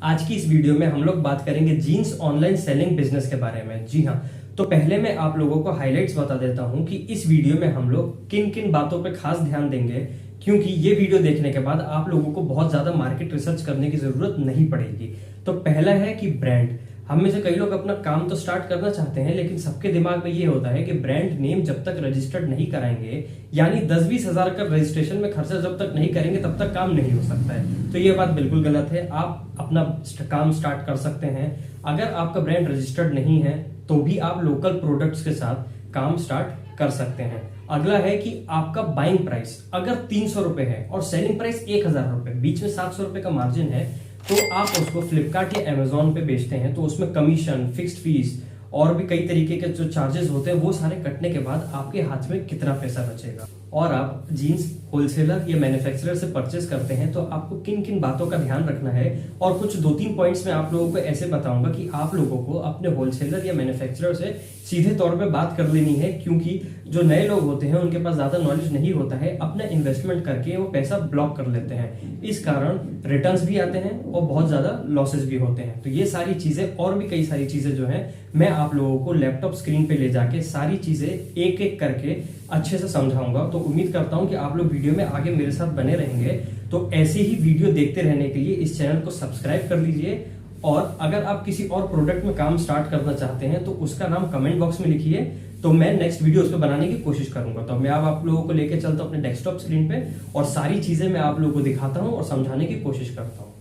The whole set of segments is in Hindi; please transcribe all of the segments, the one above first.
आज की इस वीडियो में हम लोग बात करेंगे जीन्स ऑनलाइन सेलिंग बिजनेस के बारे में। जी हाँ, तो पहले मैं आप लोगों को हाइलाइट्स बता देता हूं कि इस वीडियो में हम लोग किन किन बातों पे खास ध्यान देंगे, क्योंकि ये वीडियो देखने के बाद आप लोगों को बहुत ज्यादा मार्केट रिसर्च करने की जरूरत नहीं पड़ेगी। तो पहला है कि ब्रांड। हम में से कई लोग अपना काम तो स्टार्ट करना चाहते हैं, लेकिन सबके दिमाग में ये होता है कि ब्रांड नेम जब तक रजिस्टर्ड नहीं कराएंगे, यानी 10-20 हजार का रजिस्ट्रेशन में खर्चा जब तक नहीं करेंगे तब तक काम नहीं हो सकता है। तो ये बात बिल्कुल गलत है। आप अपना काम स्टार्ट कर सकते हैं। अगर आपका ब्रांड रजिस्टर्ड नहीं है तो भी आप लोकल प्रोडक्ट्स के साथ काम स्टार्ट कर सकते हैं। अगला है कि आपका बाइंग प्राइस अगर 300 रुपए है और सेलिंग प्राइस 1000 रुपए, बीच में 700 रुपए का मार्जिन है, तो आप उसको फ्लिपकार्ट या अमेजोन पे बेचते हैं तो उसमें कमीशन, फिक्स्ड फीस और भी कई तरीके के जो चार्जेस होते हैं वो सारे कटने के बाद आपके हाथ में कितना पैसा बचेगा। और आप जीन्स होलसेलर या मैन्युफैक्चरर से परचेस करते हैं तो आपको किन किन बातों का ध्यान रखना है, और कुछ 2-3 पॉइंट्स में आप लोगों को ऐसे बताऊंगा कि आप लोगों को अपने होलसेलर या मैन्युफैक्चरर से सीधे तौर पे बात कर लेनी है, क्योंकि जो नए लोग होते हैं उनके पास ज्यादा नॉलेज नहीं होता है। अपना इन्वेस्टमेंट करके वो पैसा ब्लॉक कर लेते हैं, इस कारण रिटर्न्स भी आते हैं और बहुत ज्यादा लॉसेस भी होते हैं। तो ये सारी चीजें और भी कई सारी चीजें जो है मैं आप लोगों को लैपटॉप स्क्रीन पे ले जाके सारी चीजें एक एक करके अच्छे से समझाऊंगा। तो उम्मीद करता हूं कि आप लोग वीडियो में आगे मेरे साथ बने रहेंगे। तो ऐसे ही वीडियो देखते रहने के लिए इस चैनल को सब्सक्राइब कर लीजिए, और अगर आप किसी और प्रोडक्ट में काम स्टार्ट करना चाहते हैं तो उसका नाम कमेंट बॉक्स में लिखिए, तो मैं नेक्स्ट वीडियो उस पर बनाने की कोशिश करूंगा। तो मैं अब आप लोगों को लेकर चलता हूं अपने डेस्कटॉप स्क्रीन पे और सारी चीजें मैं आप लोगों को दिखाता हूं और समझाने की कोशिश करता हूं।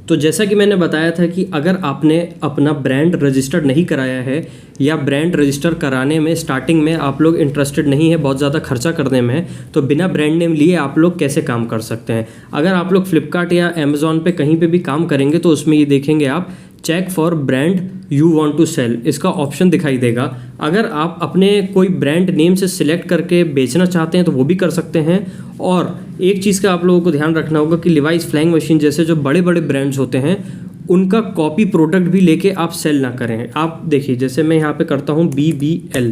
तो जैसा कि मैंने बताया था कि अगर आपने अपना ब्रांड रजिस्टर्ड नहीं कराया है या ब्रांड रजिस्टर कराने में स्टार्टिंग में आप लोग इंटरेस्टेड नहीं है, बहुत ज़्यादा खर्चा करने में, तो बिना ब्रांड नेम लिए आप लोग कैसे काम कर सकते हैं। अगर आप लोग फ्लिपकार्ट या अमेजोन पे कहीं पे भी काम करेंगे तो उसमें ये देखेंगे आप check for brand you want to sell, इसका ऑप्शन दिखाई देगा। अगर आप अपने कोई ब्रांड नेम से सिलेक्ट करके बेचना चाहते हैं तो वो भी कर सकते हैं। और एक चीज़ का आप लोगों को ध्यान रखना होगा कि लिवाइस, फ्लाइंग मशीन जैसे जो बड़े बड़े ब्रांड्स होते हैं उनका कॉपी प्रोडक्ट भी लेके आप सेल ना करें। आप देखिए, जैसे मैं यहाँ पे करता हूँ BBL,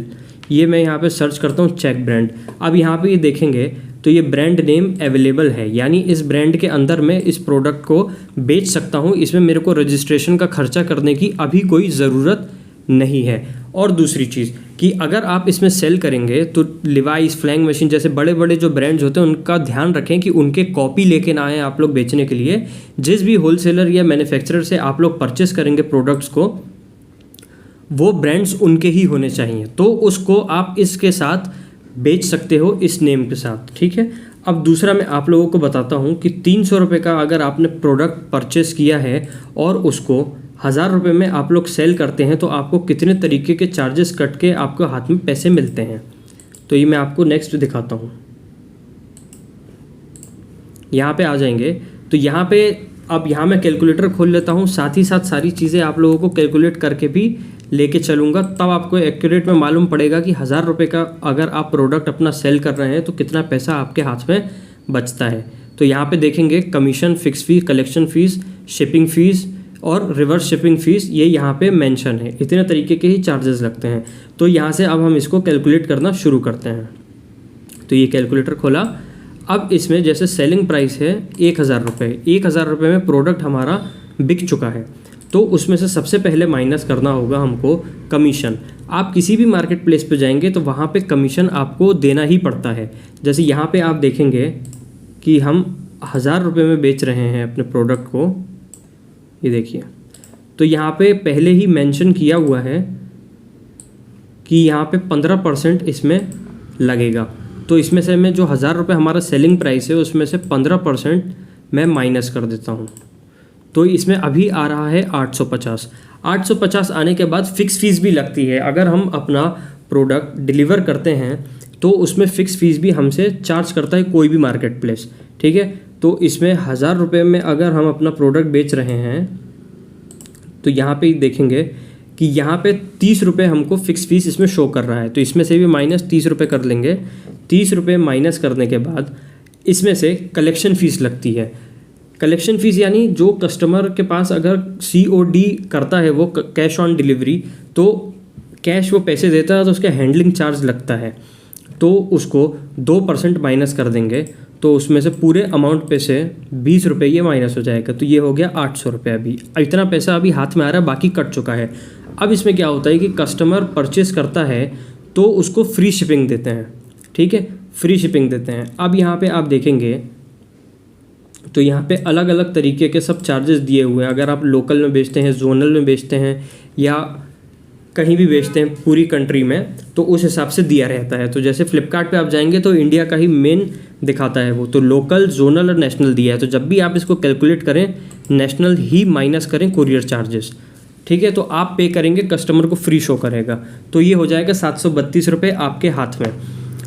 ये मैं यहाँ पे सर्च करता हूँ चेक ब्रांड। अब यहाँ पे ये देखेंगे तो ये ब्रांड नेम अवेलेबल है, यानी इस ब्रांड के अंदर मैं इस प्रोडक्ट को बेच सकता हूँ। इसमें मेरे को रजिस्ट्रेशन का खर्चा करने की अभी कोई ज़रूरत नहीं है। और दूसरी चीज़ कि अगर आप इसमें सेल करेंगे तो लिवाइस, फ्लाइंग मशीन जैसे बड़े बड़े जो ब्रांड्स होते हैं उनका ध्यान रखें कि उनके कॉपी लेके ना आए आप लोग बेचने के लिए। जिस भी होलसेलर या मैन्युफैक्चरर से आप लोग परचेस करेंगे प्रोडक्ट्स को, वो ब्रांड्स उनके ही होने चाहिए, तो उसको आप इसके साथ बेच सकते हो, इस नेम के साथ। ठीक है। अब दूसरा मैं आप लोगों को बताता हूँ कि 300 रुपये का अगर आपने प्रोडक्ट परचेस किया है और उसको 1000 रुपये में आप लोग सेल करते हैं तो आपको कितने तरीके के चार्जेस कट के आपको हाथ में पैसे मिलते हैं। तो ये मैं आपको नेक्स्ट दिखाता हूँ। यहाँ पे आ जाएंगे तो यहाँ पे अब यहाँ मैं कैलकुलेटर खोल लेता हूँ, साथ ही साथ सारी चीज़ें आप लोगों को कैलकुलेट करके भी लेके चलूँगा, तब आपको एक्यूरेट में मालूम पड़ेगा कि 1000 रुपये का अगर आप प्रोडक्ट अपना सेल कर रहे हैं तो कितना पैसा आपके हाथ में बचता है। तो यहाँ पे देखेंगे commission, fix fees, collection fees, shipping fees और रिवर्स शिपिंग फ़ीस, ये यहाँ पे मेंशन है। इतने तरीके के ही चार्जेस लगते हैं। तो यहाँ से अब हम इसको कैलकुलेट करना शुरू करते हैं। तो ये कैलकुलेटर खोला। अब इसमें जैसे सेलिंग प्राइस है 1000 रुपये, 1000 रुपये में प्रोडक्ट हमारा बिक चुका है, तो उसमें से सबसे पहले माइनस करना होगा हमको कमीशन। आप किसी भी मार्केट प्लेस पे जाएंगे तो वहाँ पे कमीशन आपको देना ही पड़ता है। जैसे यहाँ पे आप देखेंगे कि हम 1000 रुपये में बेच रहे हैं अपने प्रोडक्ट को, ये देखिए, तो यहाँ पे पहले ही मेंशन किया हुआ है कि यहाँ पे 15% इसमें लगेगा। तो इसमें से मैं जो 1000 रुपये हमारा सेलिंग प्राइस है उसमें से 15% मैं माइनस कर देता हूँ। तो इसमें अभी आ रहा है 850। 850 आने के बाद फ़िक्स फ़ीस भी लगती है। अगर हम अपना प्रोडक्ट डिलीवर करते हैं तो उसमें फ़िक्स फ़ीस भी हमसे चार्ज करता है कोई भी मार्केट प्लेस। ठीक है। तो इसमें 1000 रुपये में अगर हम अपना प्रोडक्ट बेच रहे हैं तो यहाँ पे देखेंगे कि यहाँ पे 30 रुपये हमको फ़िक्स फ़ीस इसमें शो कर रहा है। तो इसमें से भी माइनस 30 रुपये कर लेंगे। 30 रुपये माइनस करने के बाद इसमें से कलेक्शन फ़ीस लगती है। कलेक्शन फ़ीस यानी जो कस्टमर के पास अगर COD करता है, वो कैश ऑन डिलीवरी, तो कैश वो पैसे देता है तो उसका हैंडलिंग चार्ज लगता है, तो उसको 2% माइनस कर देंगे। तो उसमें से पूरे अमाउंट पे से 20 रुपये ये माइनस हो जाएगा, तो ये हो गया 800 रुपये। अभी इतना पैसा अभी हाथ में आ रहा है, बाकी कट चुका है। अब इसमें क्या होता है कि कस्टमर परचेस करता है तो उसको फ्री शिपिंग देते हैं, ठीक है, फ्री शिपिंग देते हैं। अब यहाँ पे आप देखेंगे तो यहाँ पे अलग अलग तरीके के सब चार्जेस दिए हुए हैं। अगर आप लोकल में बेचते हैं, जोनल में बेचते हैं, या कहीं भी बेचते हैं पूरी कंट्री में, तो उस हिसाब से दिया रहता है। तो जैसे फ्लिपकार्ट पे आप जाएंगे तो इंडिया का ही मेन दिखाता है वो, तो लोकल, जोनल और नेशनल दिया है। तो जब भी आप इसको कैलकुलेट करें, नेशनल ही माइनस करें कुरियर चार्जेस, ठीक है, तो आप पे करेंगे, कस्टमर को फ्री शो करेगा। तो ये हो जाएगा 732 रुपये आपके हाथ में,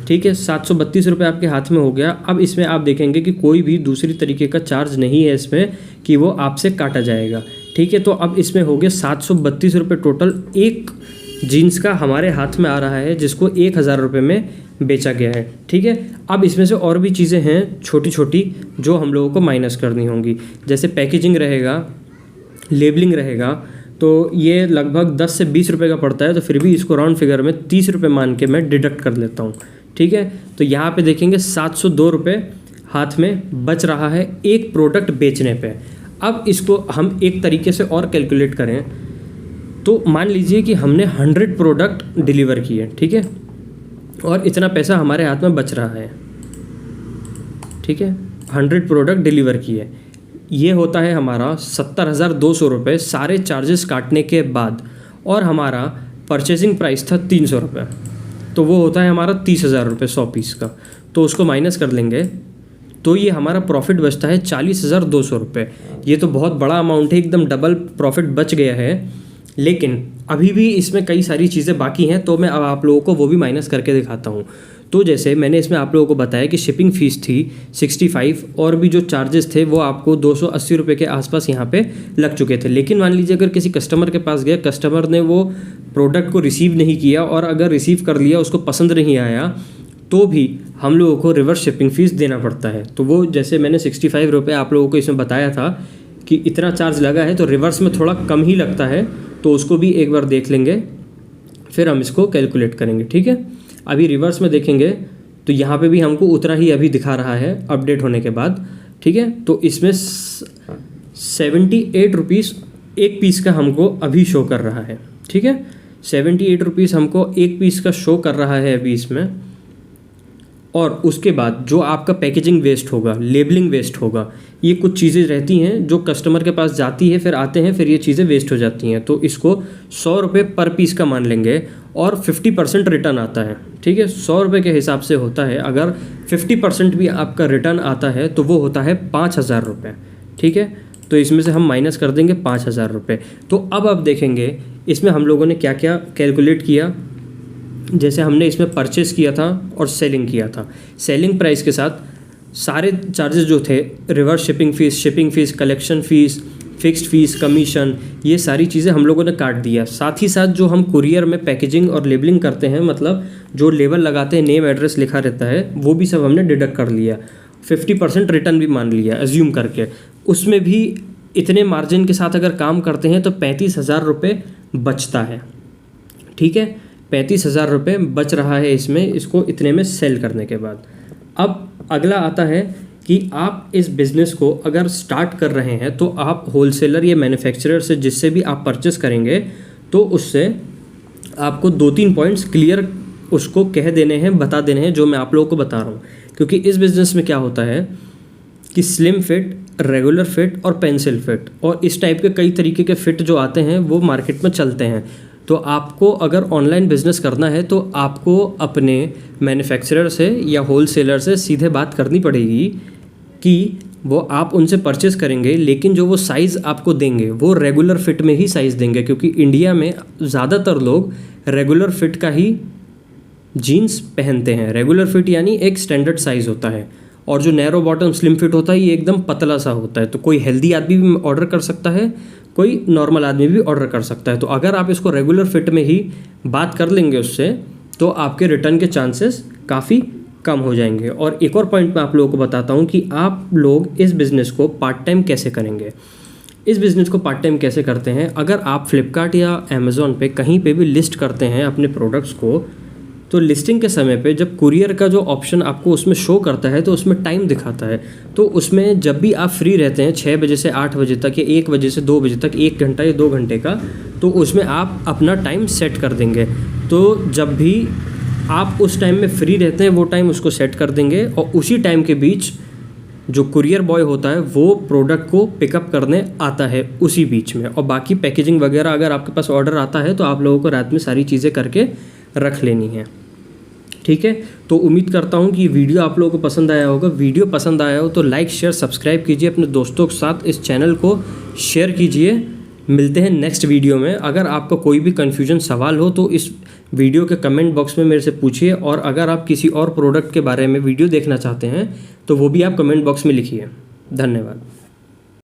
ठीक है, 732 रुपये आपके हाथ में हो गया। अब इसमें आप देखेंगे कि कोई भी दूसरी तरीके का चार्ज नहीं है इसमें कि वो आपसे काटा जाएगा, ठीक है। तो अब इसमें हो गया 732 रुपये टोटल एक जीन्स का हमारे हाथ में आ रहा है, जिसको 1000 रुपये में बेचा गया है, ठीक है। अब इसमें से और भी चीज़ें हैं छोटी छोटी जो हम लोगों को माइनस करनी होंगी, जैसे पैकेजिंग रहेगा, लेबलिंग रहेगा, तो ये लगभग 10 से 20 रुपये का पड़ता है। तो फिर भी इसको राउंड फिगर में 30 रुपये मान के मैं डिडक्ट कर लेता हूँ, ठीक है। तो यहाँ पे देखेंगे 702 रुपये हाथ में बच रहा है एक प्रोडक्ट बेचने पे। अब इसको हम एक तरीके से और कैलकुलेट करें तो मान लीजिए कि हमने 100 प्रोडक्ट डिलीवर किए, ठीक है, और इतना पैसा हमारे हाथ में बच रहा है, ठीक है, 100 प्रोडक्ट डिलीवर किए। ये होता है हमारा 70,200 रुपये सारे चार्जेस काटने के बाद, और हमारा परचेजिंग प्राइस था 300 रुपये, तो वो होता है हमारा 30,000 रुपये 100 पीस का। तो उसको माइनस कर लेंगे तो ये हमारा प्रॉफिट बचता है 40,200 रुपये। ये तो बहुत बड़ा अमाउंट है, एकदम डबल प्रॉफिट बच गया है। लेकिन अभी भी इसमें कई सारी चीज़ें बाकी हैं, तो मैं अब आप लोगों को वो भी माइनस करके दिखाता हूँ। तो जैसे मैंने इसमें आप लोगों को बताया कि शिपिंग फ़ीस थी 65, और भी जो चार्जेस थे वो आपको 280 रुपये के आसपास यहाँ पे लग चुके थे। लेकिन मान लीजिए अगर किसी कस्टमर के पास गया, कस्टमर ने वो प्रोडक्ट को रिसीव नहीं किया, और अगर रिसीव कर लिया उसको पसंद नहीं आया, तो भी हम लोगों को रिवर्स शिपिंग फ़ीस देना पड़ता है। तो वो जैसे मैंने 65 रुपये आप लोगों को इसमें बताया था कि इतना चार्ज लगा है, तो रिवर्स में थोड़ा कम ही लगता है, तो उसको भी एक बार देख लेंगे, फिर हम इसको कैलकुलेट करेंगे, ठीक है। अभी रिवर्स में देखेंगे तो यहाँ पे भी हमको उतना ही अभी दिखा रहा है अपडेट होने के बाद, ठीक है। तो इसमें 78 रुपीज़ एक पीस का हमको अभी शो कर रहा है, ठीक है, 78 रुपीज़ हमको एक पीस का शो कर रहा है अभी इसमें। और उसके बाद जो आपका पैकेजिंग वेस्ट होगा, लेबलिंग वेस्ट होगा, ये कुछ चीज़ें रहती हैं जो कस्टमर के पास जाती है, फिर आते हैं, फिर ये चीज़ें वेस्ट हो जाती हैं। तो इसको 100 रुपये पर पीस का मान लेंगे, और 50% रिटर्न आता है, ठीक है। 100 रुपये के हिसाब से होता है, अगर 50% भी आपका रिटर्न आता है तो वो होता है 5,000 रुपये, ठीक है। तो इसमें से हम माइनस कर देंगे 5,000 रुपये। तो अब आप देखेंगे इसमें हम लोगों ने क्या क्या कैलकुलेट किया। जैसे हमने इसमें परचेस किया था और सेलिंग किया था, सेलिंग प्राइस के साथ सारे चार्जेस जो थे, reverse shipping fees, collection fees, fixed fees, commission, ये सारी चीज़ें हम लोगों ने काट दिया। साथ ही साथ जो हम कुरियर में पैकेजिंग और लेबलिंग करते हैं, मतलब जो लेबल लगाते हैं, नेम एड्रेस लिखा रहता है, वो भी सब हमने डिडक्ट कर लिया। 50% रिटर्न भी मान लिया एज्यूम करके। उसमें भी इतने मार्जिन के साथ अगर काम करते हैं तो 35,000 रुपये बचता है, ठीक है, 35,000 रुपये बच रहा है इसमें, इसको इतने में सेल करने के बाद। अब अगला आता है कि आप इस बिज़नेस को अगर स्टार्ट कर रहे हैं तो आप होलसेलर या मैन्युफैक्चरर से जिससे भी आप परचेस करेंगे, तो उससे आपको 2-3 पॉइंट्स क्लियर उसको कह देने हैं, बता देने हैं, जो मैं आप लोगों को बता रहा हूँ। क्योंकि इस बिज़नेस में क्या होता है कि स्लिम फिट, रेगुलर फिट और पेंसिल फिट, और इस टाइप के कई तरीके के फिट जो आते हैं वो मार्केट में चलते हैं। तो आपको अगर ऑनलाइन बिज़नेस करना है तो आपको अपने मैन्युफैक्चरर से या होलसेलर से सीधे बात करनी पड़ेगी कि वो आप उनसे परचेस करेंगे, लेकिन जो वो साइज़ आपको देंगे वो रेगुलर फिट में ही साइज़ देंगे। क्योंकि इंडिया में ज़्यादातर लोग रेगुलर फिट का ही जीन्स पहनते हैं। रेगुलर फिट यानी एक स्टैंडर्ड साइज़ होता है, और जो नैरो बॉटम स्लिम फिट होता है ये एकदम पतला सा होता है। तो कोई हेल्दी आदमी भी ऑर्डर कर सकता है, कोई नॉर्मल आदमी भी ऑर्डर कर सकता है। तो अगर आप इसको रेगुलर फिट में ही बात कर लेंगे उससे, तो आपके रिटर्न के चांसेस काफ़ी कम हो जाएंगे। और एक और पॉइंट मैं आप लोगों को बताता हूँ कि आप लोग इस बिज़नेस को पार्ट टाइम कैसे करेंगे। इस बिज़नेस को पार्ट टाइम कैसे करते हैं, अगर आप फ्लिपकार्ट या अमेज़ॉन पे कहीं पे भी लिस्ट करते हैं अपने प्रोडक्ट्स को, तो लिस्टिंग के समय पे जब कुरियर का जो ऑप्शन आपको उसमें शो करता है तो उसमें टाइम दिखाता है। तो उसमें जब भी आप फ्री रहते हैं 6 बजे से 8 बजे तक या 1 बजे से 2 बजे तक, 1 घंटा या 2 घंटे का, तो उसमें आप अपना टाइम सेट कर देंगे। तो जब भी आप उस टाइम में फ्री रहते हैं वो टाइम उसको सेट कर देंगे और उसी टाइम के बीच जो कुरियर बॉय होता है वो प्रोडक्ट को पिकअप करने आता है उसी बीच में। और बाकी पैकेजिंग वगैरह अगर आपके पास ऑर्डर आता है तो आप लोगों को रात में सारी चीज़ें करके रख लेनी है। ठीक है, तो उम्मीद करता हूँ कि वीडियो आप लोगों को पसंद आया होगा। वीडियो पसंद आया हो तो लाइक शेयर सब्सक्राइब कीजिए, अपने दोस्तों के साथ इस चैनल को शेयर कीजिए। मिलते हैं नेक्स्ट वीडियो में। अगर आपका कोई भी कन्फ्यूजन सवाल हो तो इस वीडियो के कमेंट बॉक्स में मेरे से पूछिए, और अगर आप किसी और प्रोडक्ट के बारे में वीडियो देखना चाहते हैं तो वो भी आप कमेंट बॉक्स में लिखिए। धन्यवाद।